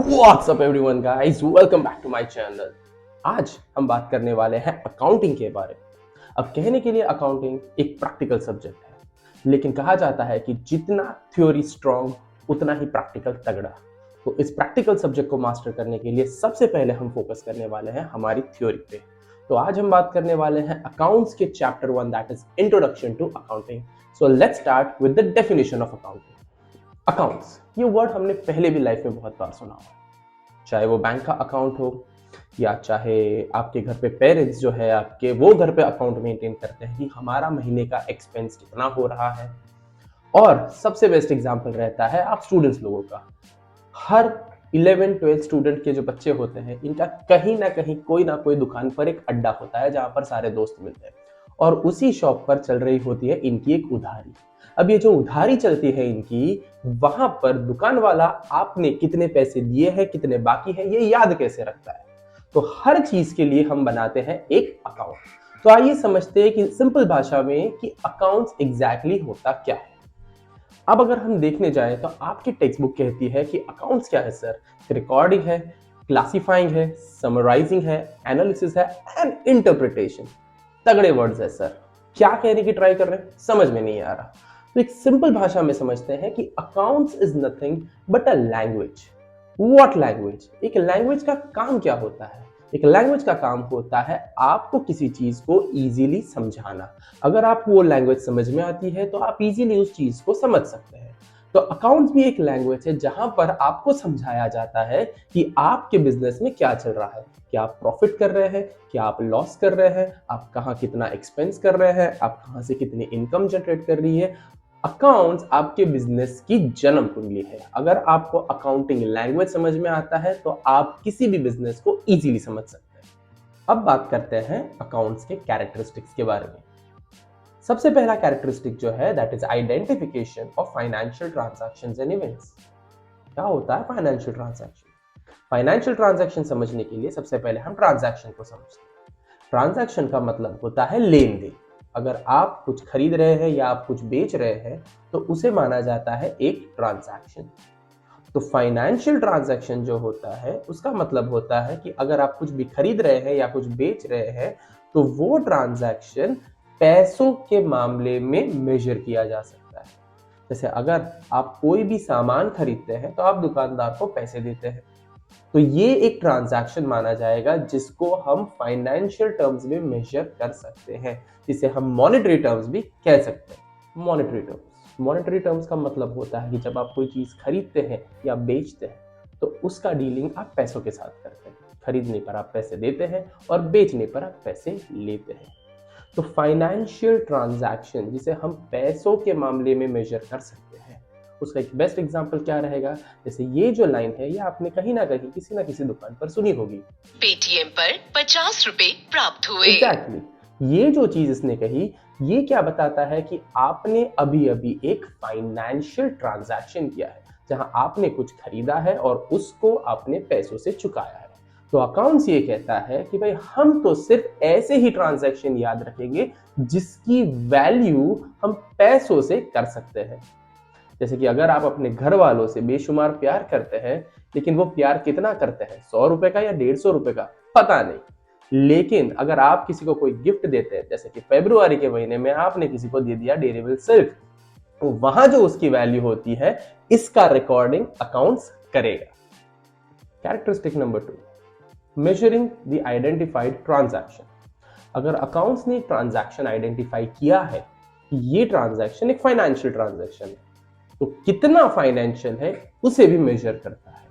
What's up everyone guys, welcome back to my channel। आज हम बात करने वाले हैं अकाउंटिंग के बारे में। अब कहने के लिए अकाउंटिंग एक प्रैक्टिकल सब्जेक्ट है, लेकिन कहा जाता है कि जितना थ्योरी स्ट्रॉन्ग उतना ही प्रैक्टिकल तगड़ा। तो इस प्रैक्टिकल सब्जेक्ट को मास्टर करने के लिए सबसे पहले हम फोकस करने वाले हैं हमारी थ्योरी पे। तो आज हम बात करने वाले हैं अकाउंट्स के chapter 1 that is introduction to accounting. So let's start with the definition of accounting. Accounts, ये वर्ड हमने पहले भी लाइफ में बहुत बार सुना होगा, चाहे वो बैंक का अकाउंट हो या चाहे आपके घर पे पेरेंट्स जो है आपके वो घर पे अकाउंट मेंटेन करते हैं कि हमारा महीने का एक्सपेंस कितना हो रहा है। और सबसे बेस्ट एग्जांपल रहता है आप स्टूडेंट्स लोगों का। हर 11-12 स्टूडेंट के जो बच्चे होते हैं इनका कहीं ना कहीं कोई ना कोई दुकान पर एक अड्डा होता है जहां पर सारे दोस्त मिलते हैं और उसी शॉप पर चल रही होती है इनकी एक उधारी। अब ये जो उधारी चलती है इनकी, वहां पर दुकान वाला आपने कितने पैसे दिए हैं कितने बाकी है ये याद कैसे रखता है। तो हर चीज के लिए हम बनाते हैं एक अकाउंट। तो आइए समझते हैं कि सिंपल भाषा में कि अकाउंट्स एग्जैक्टली होता क्या है। अब अगर हम देखने जाएं तो आपकी टेक्स्ट बुक कहती है कि अकाउंट्स क्या है सर? रिकॉर्डिंग है, क्लासिफाइंग है, समराइजिंग है, एनालिसिस है एंड इंटरप्रिटेशन। तगड़े वर्ड्स है सर, क्या कहने की ट्राई कर रहे हैं समझ में नहीं आ रहा। तो एक सिंपल भाषा में समझते हैं कि accounts is nothing but a language. What language? एक लैंग्वेज का काम क्या होता है? एक लैंग्वेज का काम होता है आपको किसी चीज को इजीली समझाना। अगर आपको वो लैंग्वेज समझ में आती है तो आप इजीली उस चीज को समझ सकते हैं। तो अकाउंट्स भी एक लैंग्वेज है जहां पर आपको समझाया जाता है कि आपके बिजनेस में क्या चल रहा है, क्या आप प्रॉफिट कर रहे हैं, क्या आप लॉस कर रहे हैं, आप कहाँ कितना एक्सपेंस कर रहे हैं, आप कहाँ से कितनी इनकम जनरेट कर रही है। अकाउंट्स आपके बिजनेस की जन्म कुंडली है। अगर आपको अकाउंटिंग लैंग्वेज समझ में आता है तो आप किसी भी बिजनेस को इजीली समझ सकते हैं। अब बात करते हैं अकाउंट्स के कैरेक्टरिस्टिक्स के बारे में। सबसे पहला कैरेक्टरिस्टिक जो है that is identification of financial transactions and events. क्या होता है फाइनेंशियल ट्रांजैक्शन? फाइनेंशियल ट्रांजैक्शन समझने के लिए सबसे पहले हम ट्रांजैक्शन को समझते हैं। ट्रांजैक्शन का मतलब होता है लेन देन। अगर आप कुछ खरीद रहे हैं या आप कुछ बेच रहे हैं तो उसे माना जाता है एक ट्रांजैक्शन। तो फाइनेंशियल ट्रांजैक्शन जो होता है उसका मतलब होता है कि अगर आप कुछ भी खरीद रहे हैं या कुछ बेच रहे हैं तो वो ट्रांजैक्शन पैसों के मामले में मेजर किया जा सकता है। जैसे अगर आप कोई भी सामान खरीदते हैं तो आप दुकानदार को पैसे देते हैं, तो ये एक ट्रांजैक्शन माना जाएगा जिसको हम फाइनेंशियल टर्म्स में मेजर कर सकते हैं, जिसे हम मॉनेटरी टर्म्स भी कह सकते हैं। मॉनेटरी टर्म्स का मतलब होता है कि जब आप कोई चीज खरीदते हैं या बेचते हैं तो उसका डीलिंग आप पैसों के साथ करते हैं। खरीदने पर आप पैसे देते हैं और बेचने पर आप पैसे लेते हैं। तो फाइनेंशियल ट्रांजैक्शन जिसे हम पैसों के मामले में मेजर कर सकते हैं, उसका एक बेस्ट एग्जांपल क्या रहेगा? जैसे ये जो लाइन है ये आपने कहीं ना कहीं किसी ना किसी दुकान पर सुनी होगी, पेटीएम पर 50 रुपए प्राप्त हुए। एग्जैक्टली ये जो चीज इसने कही ये क्या बताता है कि आपने अभी अभी एक फाइनेंशियल ट्रांजैक्शन किया है जहां आपने कुछ खरीदा है और उसको आपने पैसों से चुकाया है। तो अकाउंट्स ये कहता है कि भाई हम तो सिर्फ ऐसे ही ट्रांजैक्शन याद रखेंगे जिसकी वैल्यू हम पैसों से कर सकते हैं। जैसे कि अगर आप अपने घर वालों से बेशुमार प्यार करते हैं, लेकिन वो प्यार कितना करते हैं, 100 रुपए का या 150 रुपए का, पता नहीं। लेकिन अगर आप किसी को कोई गिफ्ट देते हैं, जैसे कि फरवरी के महीने में आपने किसी को दे दिया डेयरी सिल्क, तो वहां जो उसकी वैल्यू होती है इसका रिकॉर्डिंग अकाउंट्स करेगा। Characteristic number 2, measuring the identified transaction. अगर अकाउंट्स ने ट्रांजैक्शन आइडेंटिफाई किया है कि ये ट्रांजैक्शन एक फाइनेंशियल ट्रांजैक्शन है, तो कितना फाइनेंशियल है उसे भी मेजर करता है।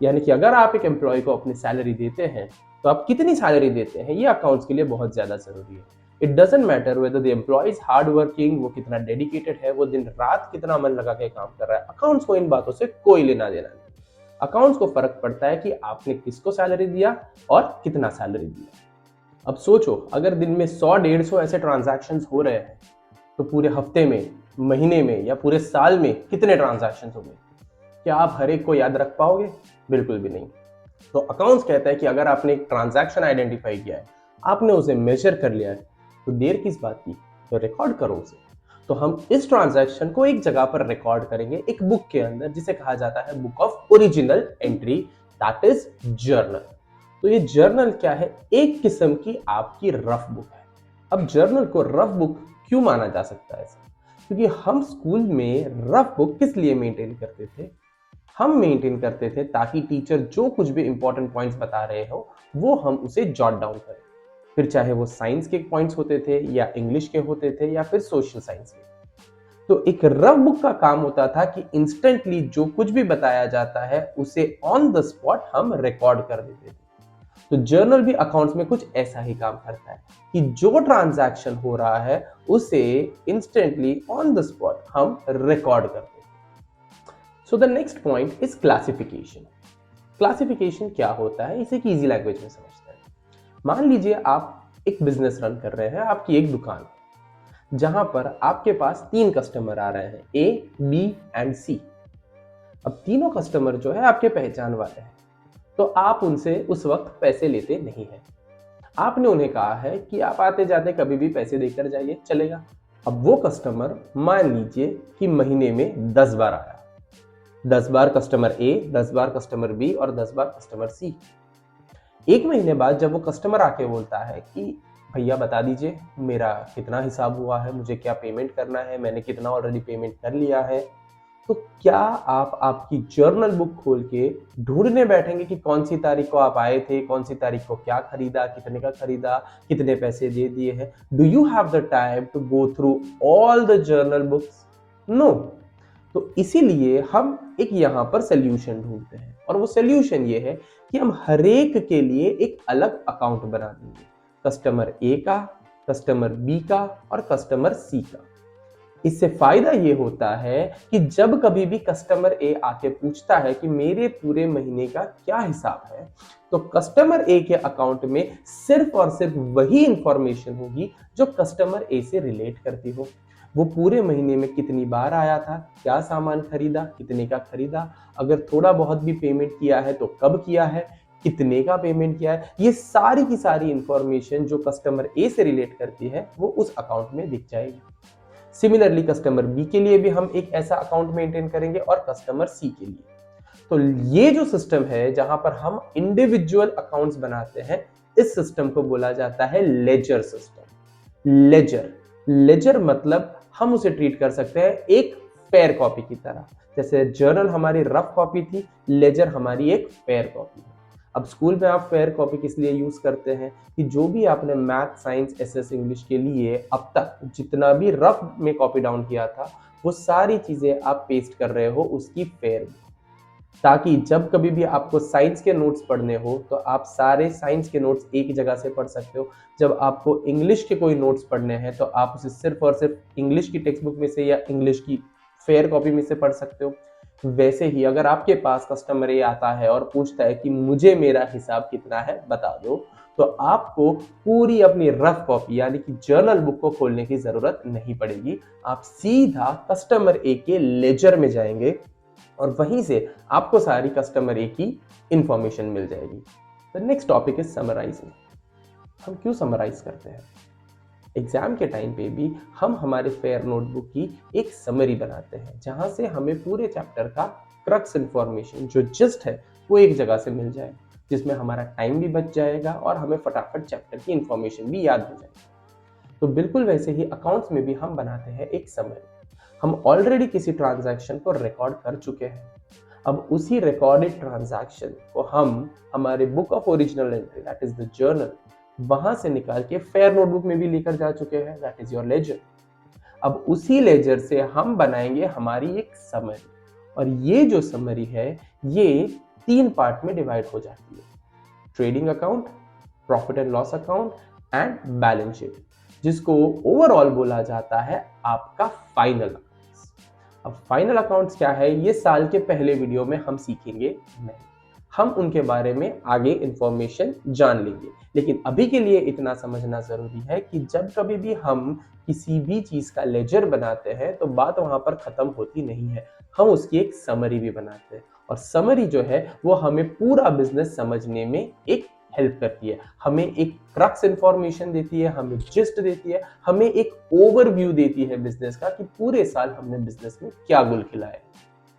यानी कि अगर आप एक एम्प्लॉय को अपनी सैलरी देते हैं तो आप कितनी सैलरी देते हैं ये अकाउंट्स के लिए बहुत ज्यादा जरूरी है। It doesn't matter whether the employ is hard working, वो कितना डेडिकेटेड है, वो दिन रात कितना मन लगा के काम कर रहा है, अकाउंट्स को इन बातों से कोई लेना देना नहीं। अकाउंट्स को फर्क पड़ता है कि आपने किसको सैलरी दिया और कितना सैलरी दिया। अब सोचो अगर दिन में 100-150 ऐसे ट्रांजैक्शंस हो रहे हैं तो पूरे हफ्ते में, महीने में या पूरे साल में कितने ट्रांजैक्शंस होंगे? क्या आप हर एक को याद रख पाओगे? बिल्कुल भी नहीं। तो अकाउंट्स कहता है कि अगर आपने एक ट्रांजैक्शन आइडेंटिफाई किया है, आपने उसे मेजर कर लिया है, तो देर किस बात की, तो रिकॉर्ड करो उसे। तो हम इस ट्रांजैक्शन को एक जगह पर रिकॉर्ड करेंगे एक बुक के अंदर जिसे कहा जाता है book of original entry, that is journal. तो ये जर्नल क्या है? एक किस्म की आपकी रफ बुक है। अब जर्नल को रफ बुक क्यों माना जा सकता है? क्योंकि हम स्कूल में रफ बुक किस लिए मेंटेन करते थे? हम मेंटेन करते थे ताकि टीचर जो कुछ भी इंपॉर्टेंट पॉइंट्स बता रहे हो वो हम उसे जॉट डाउन करें, फिर चाहे वो साइंस के पॉइंट्स होते थे या इंग्लिश के होते थे या फिर सोशल साइंस के। तो एक रफ बुक का काम होता था कि इंस्टेंटली जो कुछ भी बताया जाता है उसे ऑन द स्पॉट हम रिकॉर्ड कर देते थे। तो जर्नल भी अकाउंट्स में कुछ ऐसा ही काम करता है कि जो ट्रांजैक्शन हो रहा है उसे इंस्टेंटली ऑन द स्पॉट हम रिकॉर्ड करते हैं। So the next point is classification. Classification क्या होता है, इसे इजी लैंग्वेज में समझते हैं। मान लीजिए आप एक बिजनेस रन कर रहे हैं, आपकी एक दुकान जहां पर आपके पास 3 कस्टमर आ रहे हैं, ए, बी एंड सी। अब तीनों कस्टमर जो है आपके पहचान वाले हैं, तो आप उनसे उस वक्त पैसे लेते नहीं हैं। आपने उन्हें कहा है कि आप आते जाते कभी भी पैसे देकर जाइए, चलेगा। अब वो कस्टमर मान लीजिए कि महीने में 10 बार आया, 10 बार कस्टमर ए, 10 बार कस्टमर बी और 10 बार कस्टमर सी। एक महीने बाद जब वो कस्टमर आके बोलता है कि भैया बता दीजिए मेरा कितना हिसाब हुआ है, मुझे क्या पेमेंट करना है, मैंने कितना ऑलरेडी पेमेंट कर लिया है, तो क्या आप आपकी जर्नल बुक खोल के ढूंढने बैठेंगे कि कौन सी तारीख को आप आए थे, कौन सी तारीख को क्या खरीदा, कितने का खरीदा, कितने पैसे दे दिए हैं? Do you have the time to go through all the journal books? No. तो इसीलिए हम एक यहां पर सोल्यूशन ढूंढते हैं, और वो सोल्यूशन ये है कि हम हर एक के लिए एक अलग अकाउंट बना देंगे, कस्टमर ए का, कस्टमर बी का और कस्टमर सी का। इससे फायदा ये होता है कि जब कभी भी कस्टमर ए आके पूछता है कि मेरे पूरे महीने का क्या हिसाब है, तो कस्टमर ए के अकाउंट में सिर्फ और सिर्फ वही इंफॉर्मेशन होगी जो कस्टमर ए से रिलेट करती हो। वो पूरे महीने में कितनी बार आया था, क्या सामान खरीदा, कितने का खरीदा, अगर थोड़ा बहुत भी पेमेंट किया है तो कब किया है, कितने का पेमेंट किया है, ये सारी की सारी इंफॉर्मेशन जो कस्टमर ए से रिलेट करती है वो उस अकाउंट में दिख जाएगी। सिमिलरली कस्टमर बी के लिए भी हम एक ऐसा अकाउंट मेंटेन करेंगे और कस्टमर सी के लिए। तो ये जो सिस्टम है जहां पर हम इंडिविजुअल अकाउंट्स बनाते हैं, इस सिस्टम को बोला जाता है लेजर सिस्टम। लेजर मतलब हम उसे ट्रीट कर सकते हैं एक फेयर कॉपी की तरह। जैसे जर्नल हमारी रफ कॉपी थी, लेजर हमारी एक फेयर कॉपी है। अब स्कूल में आप फेयर कॉपी किस लिए यूज करते हैं कि जो भी आपने मैथ, साइंस, एसएस, इंग्लिश के लिए अब तक जितना भी रफ में कॉपी डाउन किया था वो सारी चीजें आप पेस्ट कर रहे हो उसकी फेयर में, ताकि जब कभी भी आपको साइंस के नोट्स पढ़ने हो तो आप सारे साइंस के नोट्स एक जगह से पढ़ सकते हो। जब आपको इंग्लिश के कोई नोट्स पढ़ने हैं तो आप उसे सिर्फ और सिर्फ इंग्लिश की टेक्स्ट बुक में से या इंग्लिश की फेयर कॉपी में से पढ़ सकते हो। वैसे ही अगर आपके पास कस्टमर ये आता है और पूछता है कि मुझे मेरा हिसाब कितना है बता दो, तो आपको पूरी अपनी रफ कॉपी यानी कि जर्नल बुक को खोलने की जरूरत नहीं पड़ेगी। आप सीधा कस्टमर ए के लेजर में जाएंगे और वहीं से आपको सारी कस्टमर ए की इंफॉर्मेशन मिल जाएगी। The next topic is summarizing. हम क्यों समराइज करते हैं? एग्जाम के टाइम पे भी हम हमारे फेयर नोटबुक की एक समरी बनाते हैं जहां से हमें पूरे चैप्टर का क्रक्स इंफॉर्मेशन जो जस्ट है वो एक जगह से मिल जाए, जिसमें हमारा टाइम भी बच जाएगा और हमें फटाफट चैप्टर की इंफॉर्मेशन भी याद हो जाएगी। तो बिल्कुल वैसे ही अकाउंट्स में भी हम बनाते हैं एक समरी। हम ऑलरेडी किसी ट्रांजैक्शन को रिकॉर्ड कर चुके हैं, अब उसी रिकॉर्डेड ट्रांजैक्शन को हम हमारे book of original entry that is the journal वहां से निकाल के फेयर नोटबुक में भी लेकर जा चुके हैं दैट इज योर लेजर। अब उसी लेजर से हम बनाएंगे हमारी एक समरी, और ये जो समरी है ये 3 पार्ट में डिवाइड हो जाती है, trading account, profit and loss account and balance sheet, जिसको ओवरऑल बोला जाता है आपका फाइनल अकाउंट्स। अब फाइनल अकाउंट्स क्या है ये साल के पहले वीडियो में हम सीखेंगे नहीं, हम उनके बारे में आगे इंफॉर्मेशन जान लेंगे। लेकिन अभी के लिए इतना समझना जरूरी है कि जब कभी भी हम किसी भी चीज का लेजर बनाते हैं तो बात वहां पर खत्म होती नहीं है, हम उसकी एक समरी भी बनाते हैं, और समरी जो है वो हमें पूरा बिजनेस समझने में एक हेल्प करती है, हमें एक क्रक्स इंफॉर्मेशन देती है, हमें जिस्ट देती है, हमें एक ओवरव्यू देती है बिजनेस का कि पूरे साल हमने बिजनेस में क्या गुल खिलाया।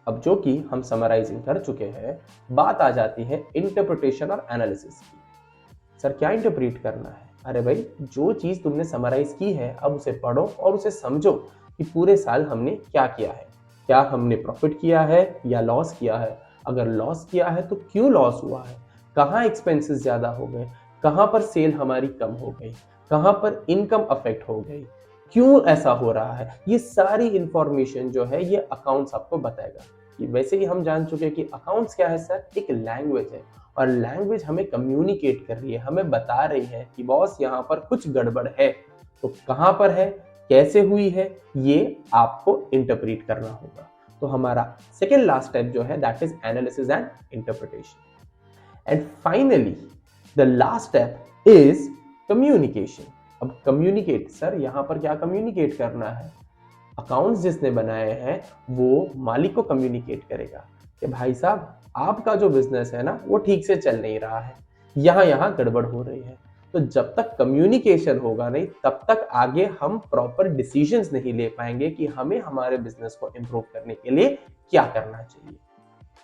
अब जो कि हम समराइजिंग कर चुके हैं, बात आ जाती है इंटरप्रिटेशन और एनालिसिस की। सर क्या इंटरप्रेट करना है? अरे भाई, जो चीज तुमने समराइज की है अब उसे पढ़ो और उसे समझो कि पूरे साल हमने क्या किया है। क्या हमने प्रॉफिट किया है या लॉस किया है? अगर लॉस किया है तो क्यों लॉस हुआ है? कहाँ एक्सपेंसेस ज्यादा हो गए? कहाँ पर सेल हमारी कम हो गई? कहाँ पर इनकम अफेक्ट हो गई? क्यों ऐसा हो रहा है? ये सारी इंफॉर्मेशन जो है ये अकाउंट्स आपको बताएगा। कि वैसे ही हम जान चुके हैं कि अकाउंट्स क्या है सर, एक लैंग्वेज है और लैंग्वेज हमें कम्युनिकेट कर रही है, हमें बता रही है कि बॉस यहाँ पर कुछ गड़बड़ है। तो कहाँ पर है, कैसे हुई है, ये आपको इंटरप्रेट करना होगा। तो हमारा सेकेंड लास्ट स्टेप जो है that is analysis and interpretation. And finally the last step is communication. अब कम्युनिकेट, सर यहाँ पर क्या कम्युनिकेट करना है? अकाउंट्स जिसने बनाए हैं वो मालिक को कम्युनिकेट करेगा कि भाई साहब आपका जो बिजनेस है ना वो ठीक से चल नहीं रहा है, यहाँ गड़बड़ हो रही है। तो जब तक कम्युनिकेशन होगा नहीं तब तक आगे हम प्रॉपर डिसीजंस नहीं ले पाएंगे कि हमें हमारे बिजनेस को इम्प्रूव करने के लिए क्या करना चाहिए।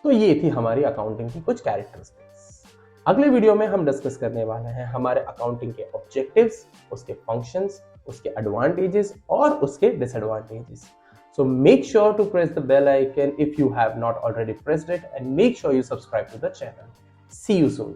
तो ये थी हमारी अकाउंटिंग की कुछ कैरेक्टरिस्टिक्स। अगले वीडियो में हम डिस्कस करने वाले हैं हमारे अकाउंटिंग के ऑब्जेक्टिव्स, उसके फंक्शंस, उसके एडवांटेजेस और उसके disadvantages. So make sure to press the bell icon if you have not already pressed it, and make sure you subscribe to the channel. See you soon.